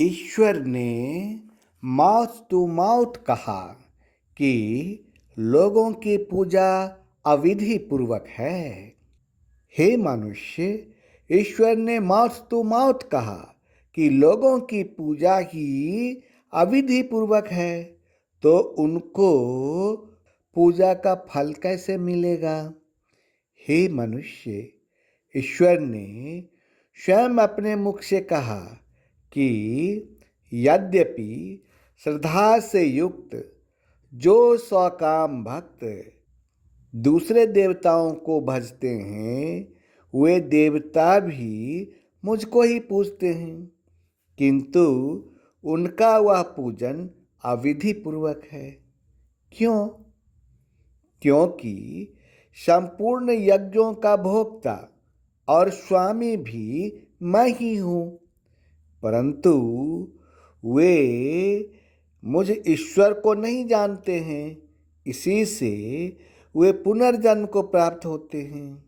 ईश्वर ने mouth to mouth कहा कि लोगों की पूजा अविधि पूर्वक है। हे मनुष्य, ईश्वर ने माउथ टू माउथ कहा कि लोगों की पूजा ही अविधि पूर्वक है, तो उनको पूजा का फल कैसे मिलेगा? हे मनुष्य, ईश्वर ने स्वयं अपने मुख से कहा कि यद्यपि श्रद्धा से युक्त जो स्वकाम भक्त दूसरे देवताओं को भजते हैं, वे देवता भी मुझको ही पूजते हैं, किंतु उनका वह पूजन अविधि पूर्वक है। क्यों? क्योंकि संपूर्ण यज्ञों का भोक्ता और स्वामी भी मैं ही हूँ, परंतु वे मुझ ईश्वर को नहीं जानते हैं, इसी से वे पुनर्जन्म को प्राप्त होते हैं।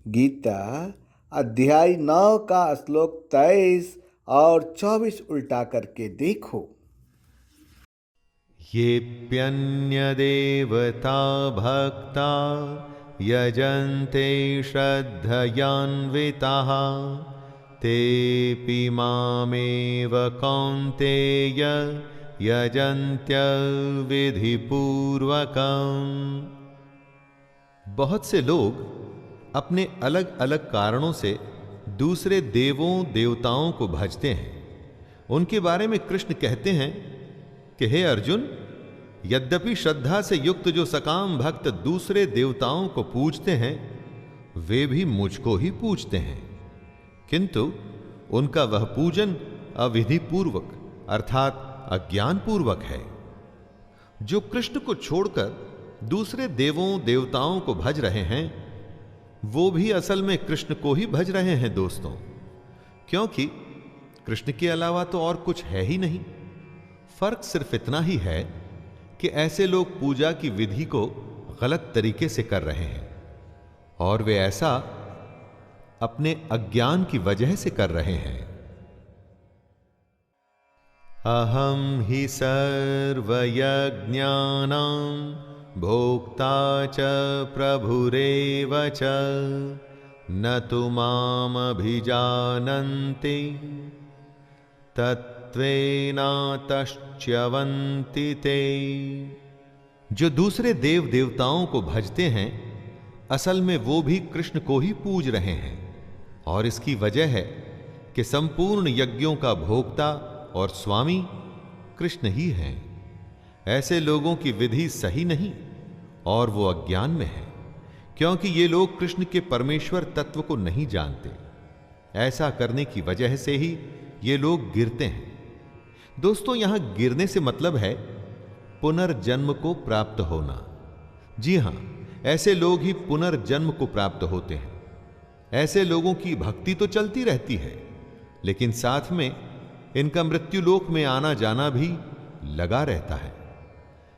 गीता अध्याय 9 का श्लोक 23 और 24 उल्टा करके देखो। येऽप्यन्यदेवता भक्ता यजन्ते श्रद्धयान्विताः तेऽपि मामेव कौन्तेय यजन्त्यविधिपूर्वकम्। बहुत से लोग अपने अलग अलग कारणों से दूसरे देवों देवताओं को भजते हैं। उनके बारे में कृष्ण कहते हैं कि हे अर्जुन, यद्यपि श्रद्धा से युक्त जो सकाम भक्त दूसरे देवताओं को पूजते हैं, वे भी मुझको ही पूजते हैं, किंतु उनका वह पूजन अविधि पूर्वक अर्थात अज्ञान पूर्वक है। जो कृष्ण को छोड़कर दूसरे देवों देवताओं को भज रहे हैं, वो भी असल में कृष्ण को ही भज रहे हैं दोस्तों, क्योंकि कृष्ण के अलावा तो और कुछ है ही नहीं। फर्क सिर्फ इतना ही है कि ऐसे लोग पूजा की विधि को गलत तरीके से कर रहे हैं, और वे ऐसा अपने अज्ञान की वजह से कर रहे हैं। अहम ही सर्वयज्ञानां भोक्ता च प्रभुरेव च न तु मामभिजानन्ति तत्त्वेनातश्च्यवन्ति ते। जो दूसरे देव देवताओं को भजते हैं, असल में वो भी कृष्ण को ही पूज रहे हैं, और इसकी वजह है कि संपूर्ण यज्ञों का भोक्ता और स्वामी कृष्ण ही हैं। ऐसे लोगों की विधि सही नहीं और वो अज्ञान में है, क्योंकि ये लोग कृष्ण के परमेश्वर तत्व को नहीं जानते। ऐसा करने की वजह से ही ये लोग गिरते हैं। दोस्तों, यहां गिरने से मतलब है पुनर्जन्म को प्राप्त होना। जी हां, ऐसे लोग ही पुनर्जन्म को प्राप्त होते हैं। ऐसे लोगों की भक्ति तो चलती रहती है, लेकिन साथ में इनका मृत्युलोक में आना जाना भी लगा रहता है।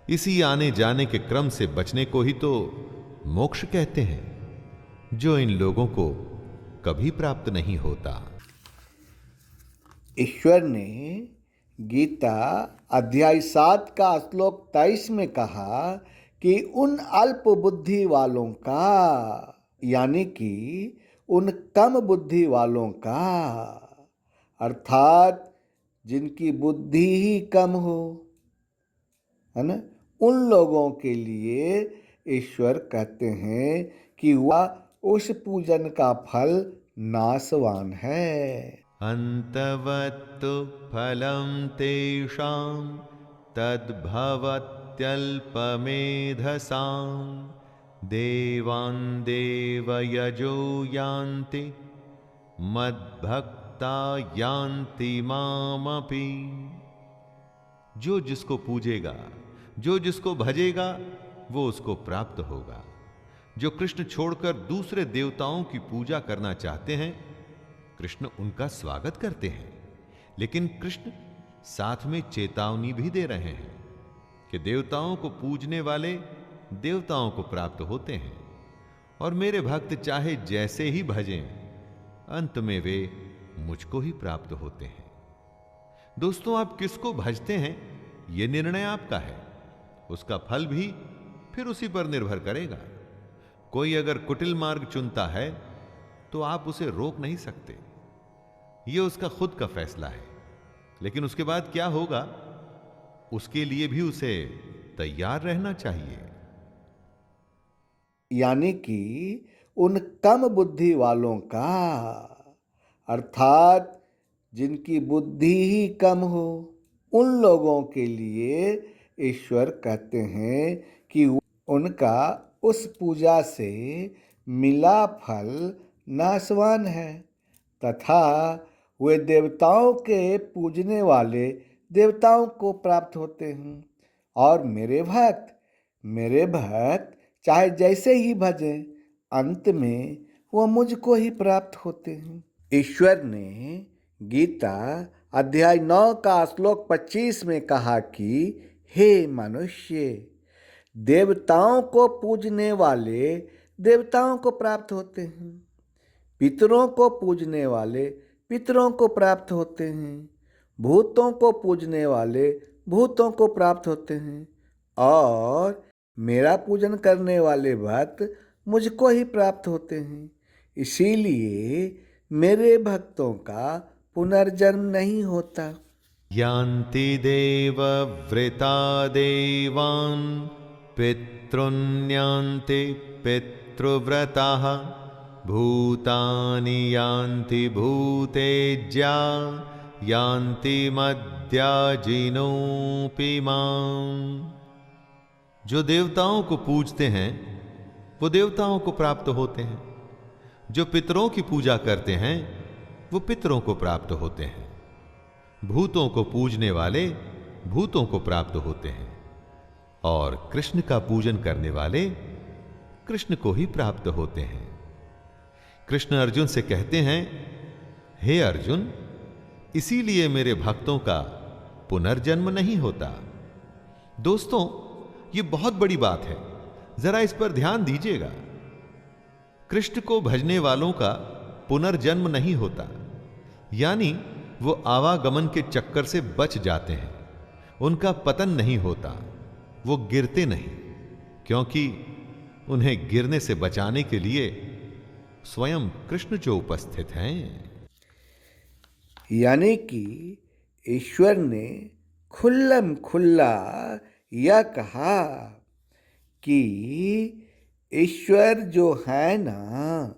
इसी आने जाने के क्रम से बचने को ही तो मोक्ष कहते हैं, जो इन लोगों को कभी प्राप्त नहीं होता। ईश्वर ने गीता अध्याय 7 का श्लोक 23 में कहा कि उन अल्प बुद्धि वालों का, यानी कि उन कम बुद्धि वालों का, अर्थात जिनकी बुद्धि ही कम हो, है ना, उन लोगों के लिए ईश्वर कहते हैं कि वह उस पूजन का फल नाशवान है। अंतवत्तु फलं तेषां तद्भवत्यल्पमेधसां देवान् देवयजो यान्ति मद्भक्ता यान्ति मामपि। जो जिसको पूजेगा, जो जिसको भजेगा, वो उसको प्राप्त होगा। जो कृष्ण छोड़कर दूसरे देवताओं की पूजा करना चाहते हैं, कृष्ण उनका स्वागत करते हैं, लेकिन कृष्ण साथ में चेतावनी भी दे रहे हैं कि देवताओं को पूजने वाले देवताओं को प्राप्त होते हैं, और मेरे भक्त चाहे जैसे ही भजें, अंत में वे मुझको ही प्राप्त होते हैं। दोस्तों, आप किसको भजते हैं यह निर्णय आपका है। उसका फल भी फिर उसी पर निर्भर करेगा। कोई अगर कुटिल मार्ग चुनता है तो आप उसे रोक नहीं सकते, यह उसका खुद का फैसला है। लेकिन उसके बाद क्या होगा, उसके लिए भी उसे तैयार रहना चाहिए। यानी कि उन कम बुद्धि वालों का, अर्थात जिनकी बुद्धि ही कम हो, उन लोगों के लिए ईश्वर कहते हैं कि उनका उस पूजा से मिला फल नाशवान है, तथा वे देवताओं के पूजने वाले देवताओं को प्राप्त होते हैं, और मेरे भक्त चाहे जैसे ही भजें, अंत में वो मुझको ही प्राप्त होते हैं। ईश्वर ने गीता अध्याय 9 का श्लोक 25 में कहा कि हे मनुष्य, देवताओं को पूजने वाले देवताओं को प्राप्त होते हैं, पितरों को पूजने वाले पितरों को प्राप्त होते हैं, भूतों को पूजने वाले भूतों को प्राप्त होते हैं, और मेरा पूजन करने वाले भक्त मुझको ही प्राप्त होते हैं। इसीलिए मेरे भक्तों का पुनर्जन्म नहीं होता। यान्ति देवव्रता देवान् पितॄन्यान्ति पितृव्रताः भूतानि यान्ति भूतेज्या यान्ति मद्याजिनोऽपि माम्। जो देवताओं को पूजते हैं वो देवताओं को प्राप्त होते हैं, जो पितरों की पूजा करते हैं वो पितरों को प्राप्त होते हैं, भूतों को पूजने वाले भूतों को प्राप्त होते हैं, और कृष्ण का पूजन करने वाले कृष्ण को ही प्राप्त होते हैं। कृष्ण अर्जुन से कहते हैं, हे अर्जुन, इसीलिए मेरे भक्तों का पुनर्जन्म नहीं होता। दोस्तों, यह बहुत बड़ी बात है, जरा इस पर ध्यान दीजिएगा। कृष्ण को भजने वालों का पुनर्जन्म नहीं होता, यानी वो आवागमन के चक्कर से बच जाते हैं, उनका पतन नहीं होता, वो गिरते नहीं, क्योंकि उन्हें गिरने से बचाने के लिए स्वयं कृष्ण जो उपस्थित हैं। यानी कि ईश्वर ने खुल्लम खुल्ला यह कहा कि ईश्वर जो है ना,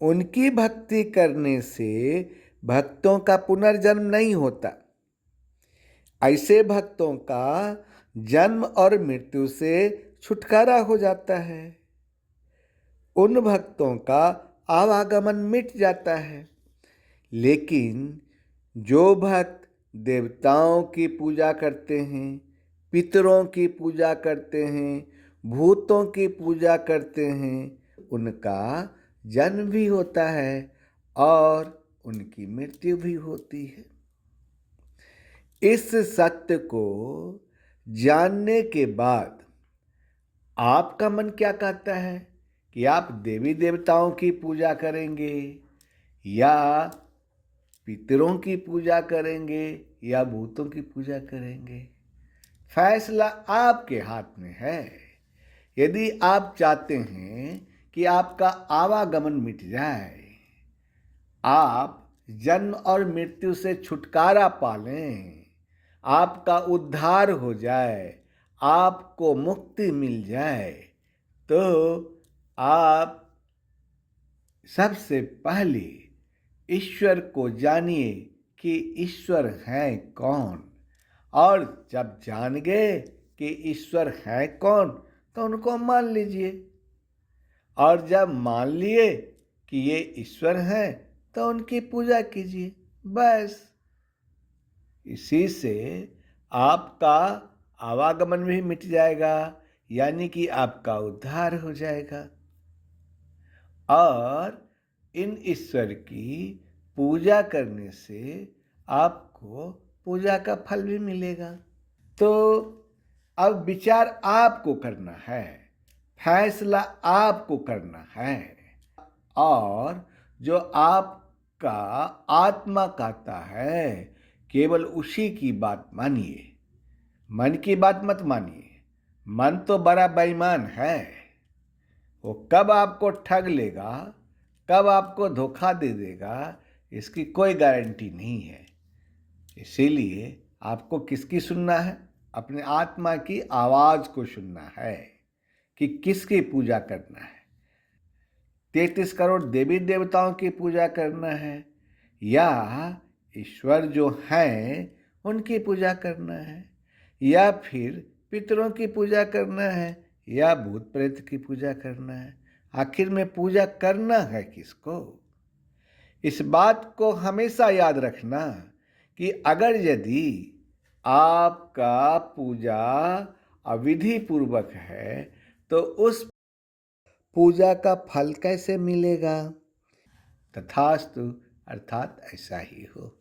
उनकी भक्ति करने से भक्तों का पुनर्जन्म नहीं होता। ऐसे भक्तों का जन्म और मृत्यु से छुटकारा हो जाता है, उन भक्तों का आवागमन मिट जाता है। लेकिन जो भक्त देवताओं की पूजा करते हैं, पितरों की पूजा करते हैं, भूतों की पूजा करते हैं, उनका जन्म भी होता है और उनकी मृत्यु भी होती है। इस सत्य को जानने के बाद आपका मन क्या कहता है कि आप देवी देवताओं की पूजा करेंगे या पितरों की पूजा करेंगे या भूतों की पूजा करेंगे? फैसला आपके हाथ में है। यदि आप चाहते हैं कि आपका आवागमन मिट जाए, आप जन्म और मृत्यु से छुटकारा पालें, आपका उद्धार हो जाए, आपको मुक्ति मिल जाए, तो आप सबसे पहले ईश्वर को जानिए कि ईश्वर हैं कौन, और जब जान गए कि ईश्वर है कौन तो उनको मान लीजिए, और जब मान लिए कि ये ईश्वर हैं तो उनकी पूजा कीजिए। बस इसी से आपका आवागमन भी मिट जाएगा, यानी कि आपका उद्धार हो जाएगा, और इन ईश्वर की पूजा करने से आपको पूजा का फल भी मिलेगा। तो अब विचार आपको करना है, फैसला आपको करना है, और जो आपका आत्मा कहता है केवल उसी की बात मानिए, मन की बात मत मानिए। मन तो बड़ा बेईमान है, वो कब आपको ठग लेगा, कब आपको धोखा दे देगा, इसकी कोई गारंटी नहीं है। इसीलिए आपको किसकी सुनना है? अपने आत्मा की आवाज को सुनना है कि किसकी पूजा करना है। 33 करोड़ देवी देवताओं की पूजा करना है या ईश्वर जो हैं उनकी पूजा करना है, या फिर पितरों की पूजा करना है, या भूत प्रेत की पूजा करना है। आखिर में पूजा करना है किसको? इस बात को हमेशा याद रखना कि अगर यदि आपका पूजा अविधि पूर्वक है तो उस पूजा का फल कैसे मिलेगा? तथास्तु, अर्थात ऐसा ही हो।